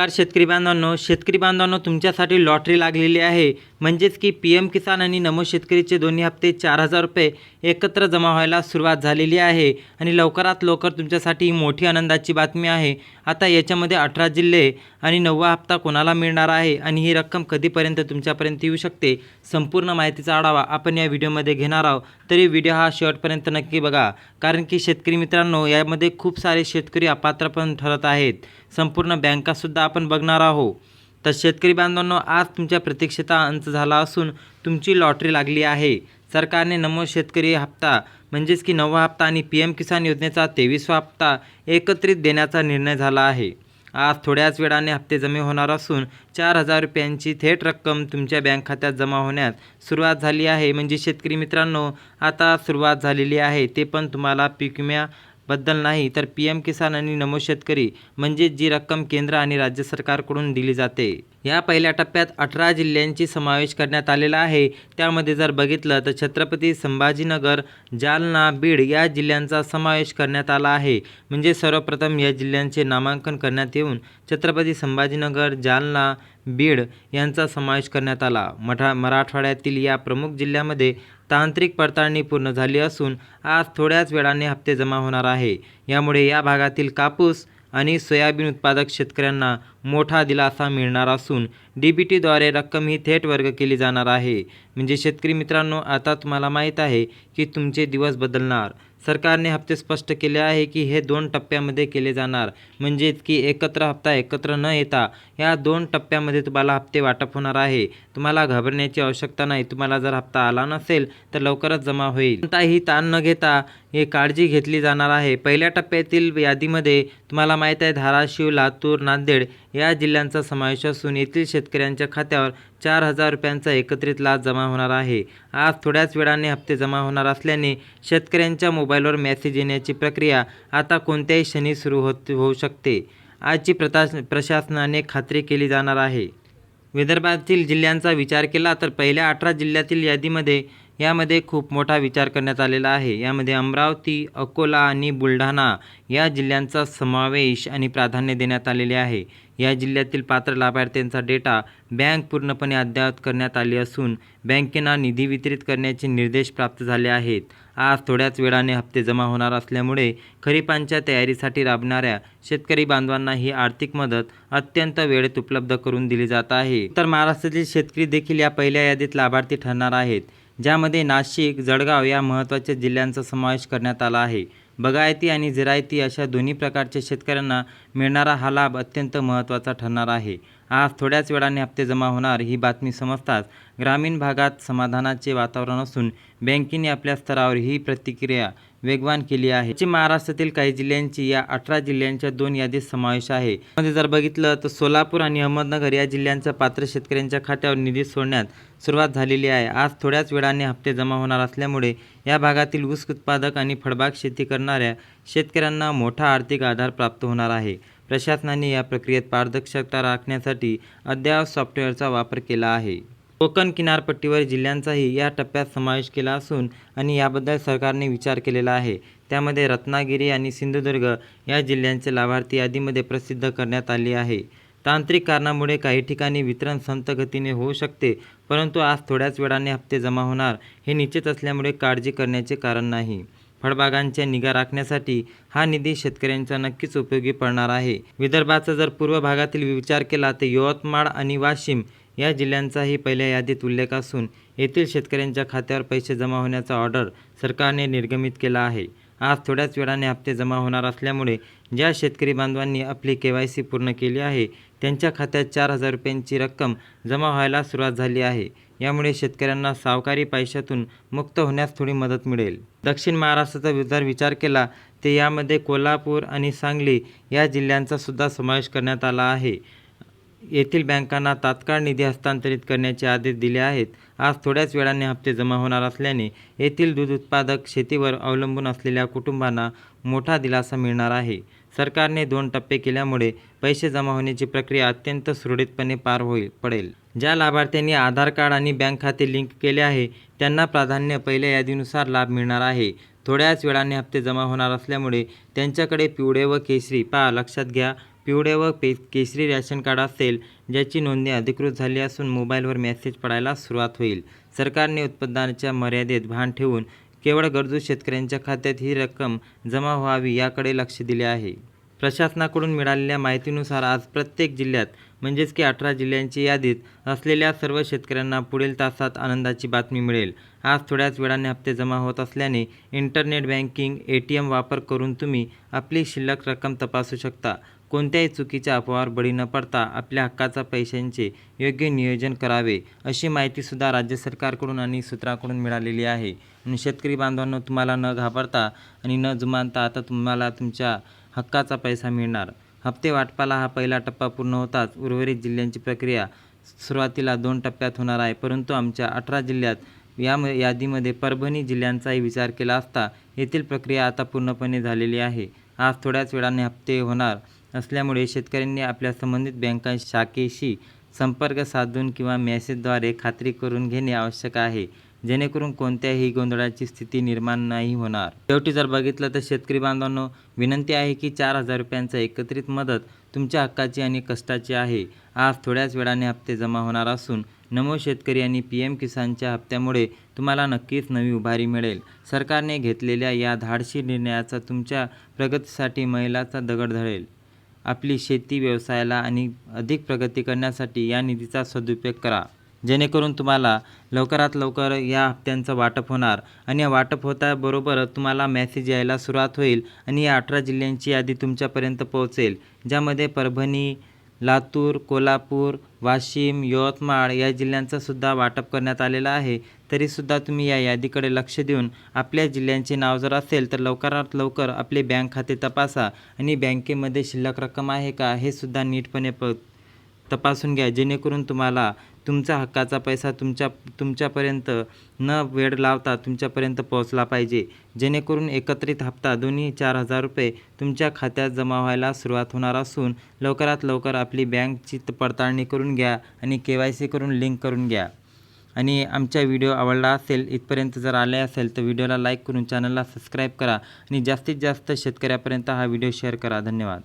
शेतकरी बांधवांनो तुमच्यासाठी लॉटरी लागलेली आहे। म्हणजेच की PM किसान आणि नमो शेतकरीचे दोन्ही हप्ते 4,000 रुपये एकत्र जमा व्हायला सुरुवात झालेली आहे आणि लवकरात लवकर तुमच्यासाठी ही मोठी आनंदाची बातमी आहे। आता याच्यामध्ये 18 जिल्हे आणि 9वा हप्ता कोणाला मिळणार आहे आणि ही रक्कम कधीपर्यंत तुमच्यापर्यंत येऊ शकते, संपूर्ण माहितीचा आढावा आपण या व्हिडिओमध्ये घेणार आहोत। तरी व्हिडिओ हा शेवटपर्यंत नक्की बघा, कारण की शेतकरी मित्रांनो यामध्ये खूप सारे शेतकरी अपात्र पण ठरत आहेत। संपूर्ण बँकासुद्धा आपण बघणार आहोत। तर शेतकरी बांधवांनो आज तुमच्या प्रतीक्षेचा अंत झाला असून तुमची लॉटरी लागली आहे। सरकारने नमो शेतकरी हप्ता म्हणजेच की 9वा हप्ता आणि PM किसान योजनेचा 23वा हप्ता एकत्रित देण्याचा निर्णय झाला आहे। आज थोड्याच वेळाने हप्ते जमा होणार असून 4,000 रुपयांची थेट रक्कम तुमच्या बँक खात्यात जमा होण्यास सुरुवात झाली आहे। म्हणजे शेतकरी मित्रांनो आता सुरुवात झालेली आहे, ते पण तुम्हाला पीक विम्याबद्दल नाही तर PM किसान आणि नमो शेतकरी म्हणजे जी रक्कम केंद्र आणि राज्य सरकारकडून दिली जाते। या पहिल्या टप्प्यात 18 जिल्ह्यांची समावेश करण्यात आलेला आहे। त्यामध्ये जर बघितलं तर छत्रपती संभाजीनगर, जालना, बीड या जिल्ह्यांचा समावेश करण्यात आला आहे। म्हणजे सर्वप्रथम या जिल्ह्यांचे नामांकन करण्यात येऊन छत्रपती संभाजीनगर, जालना, बीड यांचा समावेश करण्यात आला। मराठवाड्यातील या प्रमुख जिल्ह्यामध्ये तांत्रिक पडताळणी पूर्ण झाली असून आज थोड्याच वेळाने हप्ते जमा होणार आहे। यामुळे या भागातील कापूस आणि सोयाबीन उत्पादक शेतकऱ्यांना मोठा दिलासा मिळणार असून DBTद्वारे रक्कम ही थेट वर्ग केली जाणार आहे। म्हणजे शेतकरी मित्रांनो आता तुम्हाला माहीत आहे की तुमचे दिवस बदलणार। सरकारने हप्ते स्पष्ट केले आहे की हे 2 टप्प्यामध्ये केले जाणार, म्हणजेच की एकत्र हप्ता एकत्र न येता या 2 टप्प्यामध्ये तुम्हाला हप्ते वाटप होणार आहे। तुम्हाला घाबरण्याची आवश्यकता नाही। तुम्हाला जर हप्ता आला नसेल तर लवकरच जमा होईल, कोणताही ताण न घेता हे काळजी घेतली जाणार आहे। पहिल्या टप्प्यातील यादीमध्ये तुम्हाला माहीत आहे धाराशिव, लातूर, नांदेड या जिल्ह्यांचा समावेश असून येथील शेतकऱ्यांच्या खात्यावर 4,000 रुपयांचा एकत्रित लाभ जमा होणार आहे। आज थोड्याच वेळाने हप्ते जमा होणार असल्याने शेतकऱ्यांच्या मोबाईलवर मेसेज येण्याची प्रक्रिया आता कोणत्याही क्षणी सुरू होऊ शकते। आजची प्रशासनाने खात्री केली जाणार आहे। विदर्भातील जिल्ह्यांचा विचार केला तर पहिल्या 18 जिल्ह्यातील यामध्ये खूप मोठा विचार करण्यात आलेला आहे। यामध्ये अमरावती, अकोला आणि बुलढाणा या जिल्ह्यांचा समावेश आणि प्राधान्य देण्यात आलेले आहे। या जिल्ह्यातील पात्र लाभार्थ्यांचा डेटा बँक पूर्णपणे अद्ययावत करण्यात आली असून बँकेना निधी वितरित करण्याचे निर्देश प्राप्त झाले आहेत। आज थोड्याच वेळाने हप्ते जमा होणार असल्यामुळे खरीपांच्या तयारीसाठी राबणाऱ्या शेतकरी बांधवांना ही आर्थिक मदत अत्यंत वेळेत उपलब्ध करून दिली जात आहे। तर महाराष्ट्रातील शेतकरी देखील या पहिल्या यादीत लाभार्थी ठरणार आहेत, ज्यामध्ये नाशिक, जळगाव या महत्त्वाच्या जिल्ह्यांचा समावेश करण्यात आला आहे। बागायती आणि जिरायती अशा दोन्ही प्रकारच्या शेतकऱ्यांना मिळणारा हा लाभ अत्यंत महत्त्वाचा ठरणार आहे। आज थोड्याच वेळाने हप्ते जमा होणार ही बातमी समजताच ग्रामीण भागात समाधानाचे वातावरण असून बँकेने आपल्या स्तरावर ही प्रतिक्रिया वेगवान केली आहे। पश्चिम महाराष्ट्रातील काही जिल्ह्यांची या 18 जिल्ह्यांच्या 2 यादीत समावेश आहे। मध्ये जर बघितलं तर सोलापूर आणि अहमदनगर या जिल्ह्यांच्या पात्र शेतकऱ्यांच्या खात्यावर निधी सोडण्यात सुरुवात झालेली आहे। आज थोड्याच वेळाने हप्ते जमा होणार असल्यामुळे या भागातील ऊस उत्पादक आणि फळबाग शेती करणाऱ्या शेतकऱ्यांना मोठा आर्थिक आधार प्राप्त होणार आहे। प्रशासनाने या प्रक्रियेत पारदर्शकता राखण्यासाठी अद्ययावत सॉफ्टवेअरचा वापर केला आहे। कोकण किनारपट्टीवर जिल्ह्यांचाही या टप्प्यात समावेश केला असून आणि याबद्दल सरकारने विचार केलेला आहे। त्यामध्ये रत्नागिरी आणि सिंधुदुर्ग या जिल्ह्यांचे लाभार्थी यादीमध्ये प्रसिद्ध करण्यात आली आहे। तांत्रिक कारणामुळे काही ठिकाणी वितरण संथ गतीने होऊ शकते, परंतु आज थोड्याच वेळाने हप्ते जमा होणार हे निश्चित असल्यामुळे काळजी करण्याचे कारण नाही। फळबागांच्या निगा राखण्यासाठी हा निधी शेतकऱ्यांचा नक्कीच उपयोगी पडणार आहे। विदर्भाचा जर पूर्व भागातील विचार केला तर यवतमाळ आणि वाशिम या जिल्ह्यांचाही पहिल्या यादीत उल्लेख असून येथील शेतकऱ्यांच्या खात्यावर पैसे जमा होण्याचा ऑर्डर सरकारने निर्गमित केला आहे। आज थोड्याच वेळाने हप्ते जमा होणार असल्यामुळे ज्या शेतकरी बांधवांनी आपली KYC पूर्ण केली आहे त्यांच्या खात्यात 4,000 रुपयांची रक्कम जमा व्हायला सुरुवात झाली आहे। यामुळे शेतकऱ्यांना सावकारी पैशातून मुक्त होण्यास थोडी मदत मिळेल। दक्षिण महाराष्ट्राचा जर विचार केला तर यामध्ये कोल्हापूर आणि सांगली या जिल्ह्यांचा सुद्धा समावेश करण्यात आला आहे। येथील बँकांना तात्काळ निधी हस्तांतरित करण्याचे आदेश दिले आहेत। आज थोड्याच वेळाने हप्ते जमा होणार असल्याने येथील दूध उत्पादक शेतीवर अवलंबून असलेल्या कुटुंबांना मोठा दिलासा मिळणार आहे। सरकारने 2 टप्पे केल्यामुळे पैसे जमा होण्याची प्रक्रिया अत्यंत सुरळीतपणे पार पडेल। ज्या लाभार्थ्यांनी आधार कार्ड आणि बँक खाते लिंक केले आहे त्यांना प्राधान्य पहिल्या यादीनुसार लाभ मिळणार आहे। थोड्याच वेळाने हप्ते जमा होणार असल्यामुळे त्यांच्याकडे पिवळे व केशरी लक्षात घ्या पिवळे व केशरी रेशन कार्ड असेल ज्याची नोंदणी अधिकृत झाली असून मोबाईलवर मेसेज पडायला सुरुवात होईल. सरकारने उत्पन्नाच्या मर्यादेत भान ठेवून केवळ गरजू शेतकऱ्यांच्या खात्यात ही रक्कम जमा व्हावी याकडे लक्ष दिले आहे. प्रशासनाकडून मिळालेल्या माहितीनुसार आज प्रत्येक जिल्ह्यात म्हणजेच की 18 जिल्ह्यांची यादीत असलेल्या सर्व शेतकऱ्यांना पुढील तासात आनंदाची बातमी मिळेल. आज थोड्याच वेळाने हप्ते जमा होत असल्याने इंटरनेट बँकिंग, ATM वापर करून तुम्ही आपली शिल्लक रक्कम तपासू शकता. कोणत्याही चुकीच्या अफवावर बळी न पडता आपल्या हक्काच्या पैशांचे योग्य नियोजन करावे, अशी माहितीसुद्धा राज्य सरकारकडून आणि सूत्रांकडून मिळालेली आहे. आणि शेतकरी बांधवांनो, तुम्हाला न घाबरता आणि न जुमानता आता तुम्हाला तुमच्या हक्काचा पैसा मिळणार. हप्ते वाटपाला हा पहिला टप्पा पूर्ण होताच उर्वरित जिल्ह्यांची प्रक्रिया सुरुवातीला 2 टप्प्यात होणार आहे. परंतु आमच्या 18 जिल्ह्यात या यादीमध्ये परभणी जिल्ह्यांचाही विचार केला असता येथील प्रक्रिया आता पूर्णपणे झालेली आहे. आज थोड्याच वेळाने हप्ते होणार असल्यामुळे शेतकऱ्यांनी आपल्या संबंधित बँका शाखेशी संपर्क साधून किंवा मेसेजद्वारे खात्री करून घेणे आवश्यक आहे, जेणेकरून कोणत्याही गोंधळाची स्थिती निर्माण नाही होणार. शेवटी जर बघितलं तर शेतकरी बांधवांनो, विनंती आहे की 4,000 रुपयांचा एकत्रित मदत तुमच्या हक्काची आणि कष्टाची आहे. आज थोड्याच वेळाने हप्ते जमा होणार असून नमो शेतकरी आणि PM किसानच्या हप्त्यामुळे तुम्हाला नक्कीच नवी उभारी मिळेल. सरकारने घेतलेल्या या धाडसी निर्णयाचा तुमच्या प्रगतीसाठी मैलाचा दगड ठरेल. आपली शेती व्यवसायाला आणि अधिक प्रगती करण्यासाठी या निधीचा सदुपयोग करा, जेणेकरून तुम्हाला लवकरात लवकर या हप्त्यांचं वाटप होणार. आणि या वाटप होताबरोबर तुम्हाला मेसेज यायला सुरुवात होईल आणि या 18 जिल्ह्यांची यादी तुमच्यापर्यंत पोहोचेल, ज्यामध्ये परभणी, लातूर, कोल्हापूर, वाशिम, यवतमाळ या जिल्ह्यांचं सुद्धा वाटप करण्यात आलेलं आहे. तरीसुद्धा तुम्ही या यादीकडे लक्ष देऊन आपल्या जिल्ह्यांचे नाव जर असेल तर लवकरात लवकर आपले बँक खाते तपासा आणि बँकेमध्ये शिल्लक रक्कम आहे का हे सुद्धा नीटपणे तपासून घ्या, जेणेकरून तुम्हाला तुमचा हक्काचा पैसा तुमच्यापर्यंत न वेळ लावता तुमच्यापर्यंत पोहोचला पाहिजे, जेणेकरून एकत्रित हप्ता दोन्ही 4,000 रुपये तुमच्या खात्यात जमा व्हायला सुरुवात होणार असून लवकरात लवकर आपली बँकची पडताळणी करून घ्या आणि KYC करून लिंक करून घ्या. आणि आमचा व्हिडिओ आवडला असेल, इथपर्यंत जर आले असेल तर व्हिडिओला लाईक करून चॅनलला सबस्क्राईब करा आणि जास्तीत जास्त शेतकऱ्यापर्यंत हा व्हिडिओ शेअर करा. धन्यवाद.